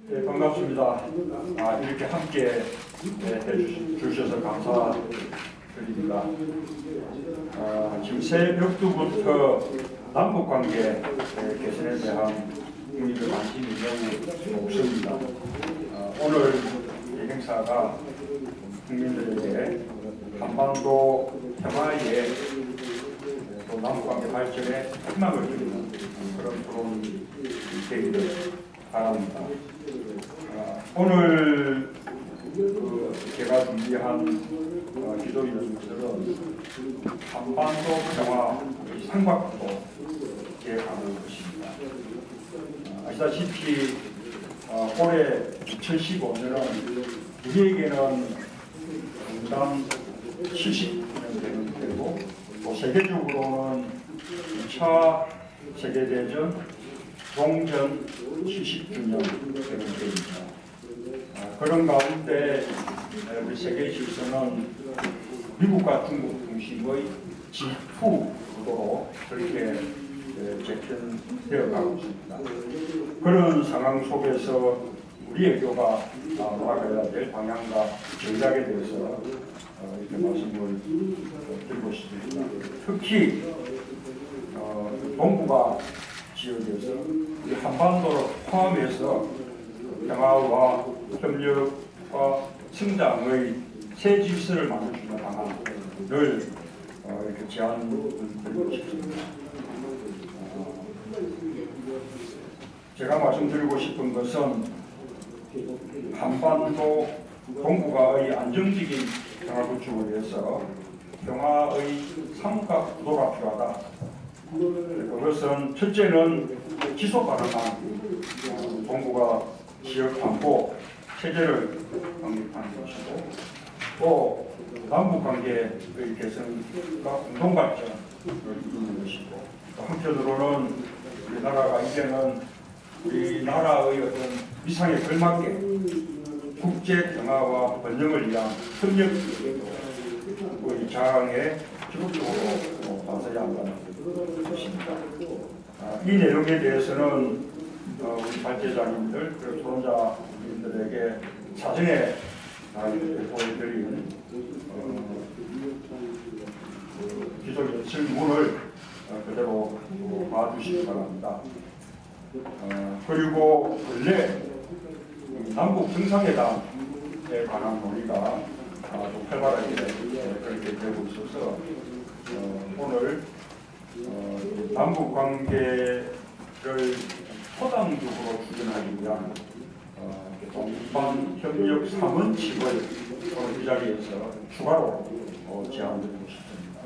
네, 반갑습니다. 이렇게 함께 해주셔서 감사드립니다. 지금 새벽부터 남북관계 개선에 대한 국민의 관심이 매우 높습니다. 오늘 이 행사가 국민들에게 한반도 평화에 또 남북관계 발전에 희망을 드리는 그런 토론이 되기를 바랍니다. 오늘 제가 준비한 기도 연설은 한반도 평화 삼각도에 관한 것입니다. 아시다시피 올해 2015년은 우리에게는 분당 70주년 되는 해고 또 세계적으로는 2차 세계대전 종전 70주년 되는 해입니다. 그런 가운데 우리 세계 질서는 미국과 중국 중심의 G2 구도로 그렇게 재편되어 가고 있습니다. 그런 상황 속에서 우리 외교가 나아가야 될 방향과 전략에 대해서 이렇게 말씀을 드리고 싶습니다. 특히 동북아 지역에서 한반도를 포함해서 평화와 협력과 성장의 새 질서를 만들 수 있는 방안을 이렇게 제안드리고 싶습니다. 제가 말씀드리고 싶은 것은 한반도 동북아의 안정적인 평화 구축을 위해서 평화의 삼각구도가 필요하다. 그것은 첫째는 지속 가능한 동북아 지역 안보 체제를 확립하는 것이고, 또 남북 관계의 개선과 공동 발전을 이루는 것이고, 또 한편으로는 우리나라가 이제는 우리나라의 어떤 위상에 걸맞게 국제 평화와 번영을 위한 협력의 장에 적극적으로 나서야 한다는 것입니다. 이 내용에 대해서는 우리 발제자님들 그리고 토론자님들에게 사전에 보여드린 기존 질문을 그대로 봐주시기 바랍니다. 그리고 원래 남북 정상회담에 관한 논의가 좀 활발하게 그렇게 되고 있어서 오늘 남북 관계를 포장적으로 추진하기 위한 동반 협력 3원칙을 오늘 이 자리에서 추가로 제안드리고 싶습니다.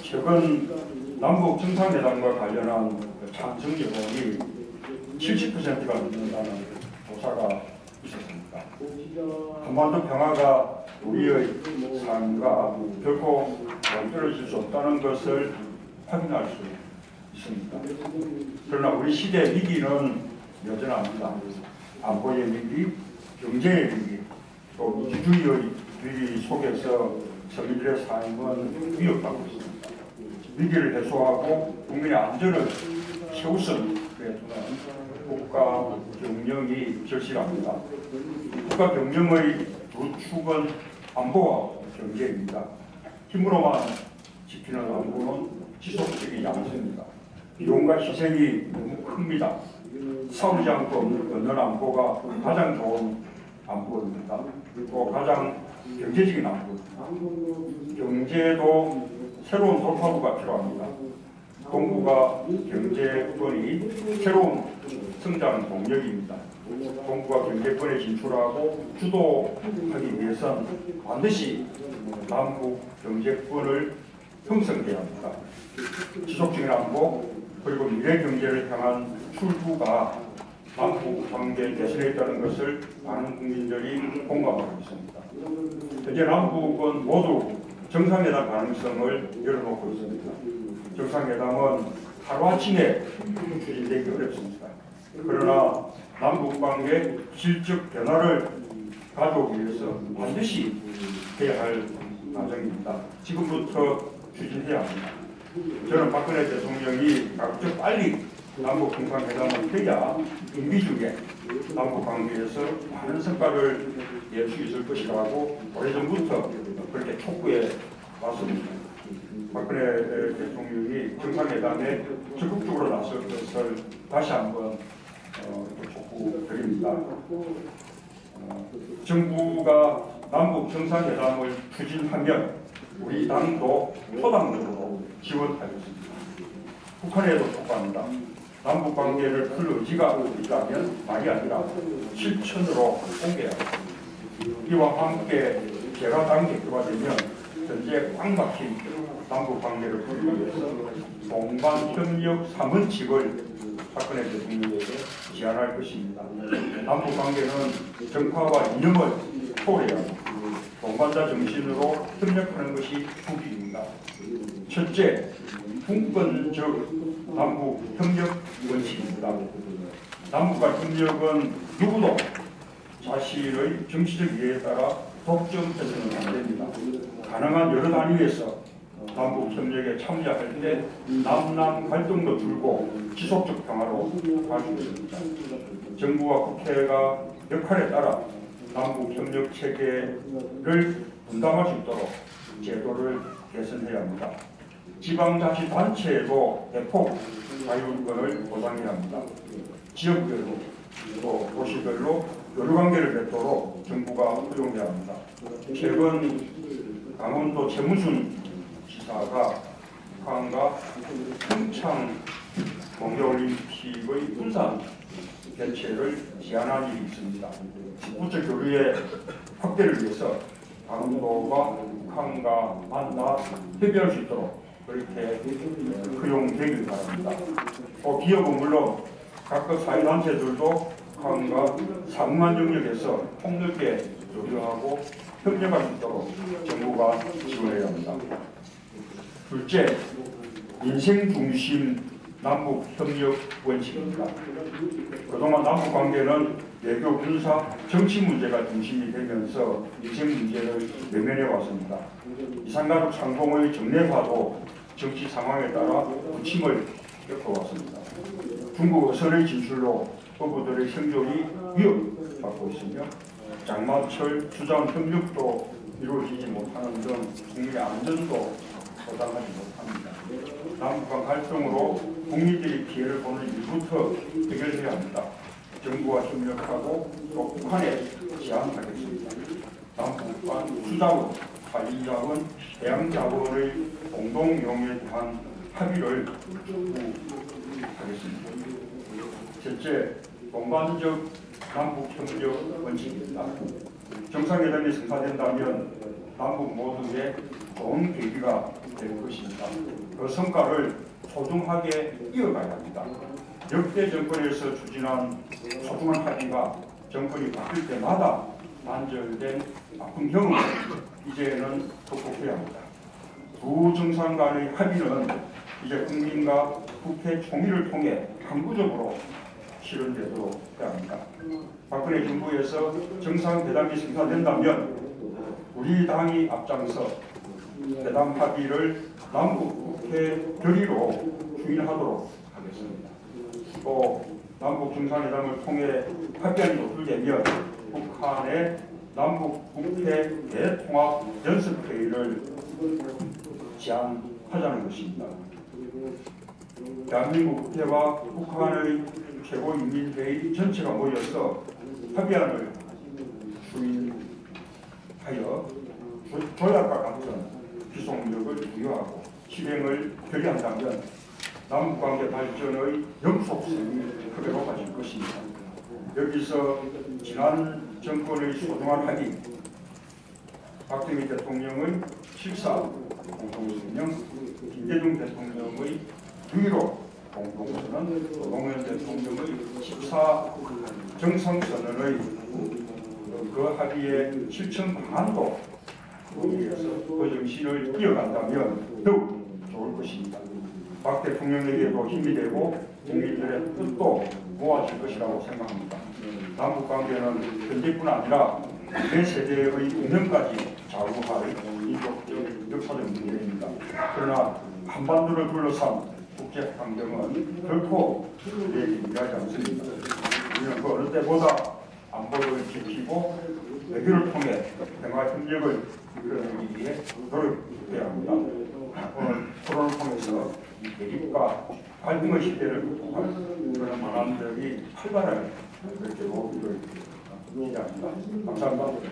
최근 남북 정상회담과 관련한 찬성 여론이 70%가 넘는다는 조사가 있었습니다. 한반도 평화가 우리의 삶과 결코 떨어질 수 없다는 것을 확인할 수 있습니다. 그러나 우리 시대의 위기는 여전합니다. 안보의 위기, 경제의 위기, 또 민주주의의 위기 속에서 서민들의 삶은 위협받고 있습니다. 위기를 해소하고 국민의 안전을 최우선 그에 두는 국가 경영이 절실합니다. 국가 경영의 두 축은 안보와 경제입니다. 힘으로만 지키는 안보는 지속적이지 않습니다. 비용과 희생이 너무 큽니다. 싸우지 않고 얻는 안보가 가장 좋은 안보입니다. 그리고 가장 경제적인 안보입니다. 경제도 새로운 돌파구가 필요합니다. 동북아 경제권이 새로운 성장 동력입니다. 동북아 경제권에 진출하고 주도하기 위해서는 반드시 남북 경제권을 형성해야 합니다. 지속적인 안보 그리고 미래 경제를 향한 출구가 남북 관계 개선에 있다는 것을 많은 국민들이 공감하고 있습니다. 현재 남북은 모두 정상회담 가능성을 열어놓고 있습니다. 정상회담은 하루아침에 추진되기 어렵습니다. 그러나 남북관계 질적 변화를 가져오기 위해서 반드시 해야 할 과정입니다. 지금부터 추진해야 합니다. 저는 박근혜 대통령이 가급적 빨리 남북 정상회담을 해야 임기 중에 남북 관계에서 많은 성과를 낼 수 있을 것이라고 오래전부터 그렇게 촉구해 왔습니다. 박근혜 대통령이 정상회담에 적극적으로 나설 것을 다시 한번 촉구드립니다. 정부가 남북 정상회담을 추진하면 우리 당도 초당적으로 지원하겠습니다. 북한에도 촉구합니다. 남북 관계를 풀 의지가 있다면 말이 아니라 실천으로 옮겨야 합니다. 이와 함께 제가 당 대표가 되면 현재 꽉 막힌 남북 관계를 풀기 위해서 동반협력 3원칙을 박근혜 대통령에게 제안할 것입니다. 남북 관계는 정파와 이념을 초래하고 동반자 정신으로 협력하는 것이 국익입니다. 첫째, 분권적 남북 협력 원칙입니다. 남북과 협력은 누구도 자신의 정치적 이해에 따라 독점해서는 안 됩니다. 가능한 여러 단위에서 남북 협력에 참여할 때 남남 갈등도 줄고 지속적 평화로 갈 수 있습니다. 정부와 국회가 역할에 따라 남북 협력 체계를 분담할 수 있도록 제도를 개선해야 합니다. 지방자치단체에도 대폭 자율권을 보장해야 합니다. 지역별로 또 도시별로 교류관계를 맺도록 정부가 활용해야 합니다. 최근 강원도 최문순 지사가 북한과 평창 동계올림픽의 분산 개최를 제안한 일이 있습니다. 국제 교류의 확대를 위해서 강원도가 북한과 만나 협의할 수 있도록 그렇게 허용되길 바랍니다. 기업은 물론 각급 사회단체들도 북한과 상만 영역에서 폭넓게 교류하고 협력할 수 있도록 정부가 지원해야 합니다. 둘째, 민생 중심 남북 협력 원칙입니다. 그동안 남북 관계는 외교, 군사, 정치 문제가 중심이 되면서 민생 문제를 외면해 왔습니다. 이산가족 상봉의 정례화도 정치 상황에 따라 부침을 겪어왔습니다. 중국 어선의 진출로 어부들의 생존이 위협받고 있으며 장마철 수자원 협력도 이루어지지 못하는 등 국민의 안전도 보장하지 못합니다. 남북한 활동으로 국민들이 피해를 보는 일부터 해결해야 합니다. 정부와 협력하고 또 북한에 제안하겠습니다. 남북 간 수자원, 관리자원, 해양자원의 공동이용에 대한 합의를 추구하겠습니다. 셋째, 동반적 남북협력 원칙입니다. 정상회담이 성사된다면 남북 모두의 좋은 계기가 될 것입니다. 그 성과를 소중하게 이어가야 합니다. 역대 정권에서 추진한 소중한 합의가 정권이 바뀔 때마다 단절된 나쁜 경험을 이제는 극복해야 합니다. 두 정상 간의 합의는 이제 국민과 국회 총의를 통해 항구적으로 실현되도록 해야 합니다. 박근혜 정부에서 정상회담이 성사된다면 우리 당이 앞장서 회담 합의를 남북 국회 결의로 추인하도록 하겠습니다. 또 남북 정상회담을 통해 합의안이 노출되면 북한의 남북 국회 대통합 연습회의를 제안하자는 것입니다. 대한민국 국회와 북한의 최고인민회의 전체가 모여서 합의안을 추인하여 조약과 같은 기속력을 부여하고 실행을 결의한다면 남북관계 발전의 영속성이 크게 높아질 것입니다. 여기서 지난 정권의 소중한 합의, 박정희 대통령의 7.4 공동성명, 김대중 대통령의 6.15 공동선언, 노무현 대통령의 14 정상선언의 그 합의의 실천 방안도 위해서 그 정신을 이어간다면 더욱 좋을 것입니다. 박 대통령에게도 힘이 되고 국민들의 뜻도 모아질 것이라고 생각합니다. 남북관계는 현재뿐 아니라 매 세대의 운명까지 좌우할 민족적 역사적 문제입니다. 그러나 한반도를 둘러싼 국제 환경은 결코 우리에게 유리하지 않습니다. 우리는 그 어느 때보다 안보를 지키고 외교를 통해 평화 협력을 이끌어내기 위해 노력해야 합니다. 오늘 토론을 통해서 이 대립과 갈등의 시대를 극복할 그런 마감들이 활발하게 그렇게 모으기를 기대합니다. 감사합니다.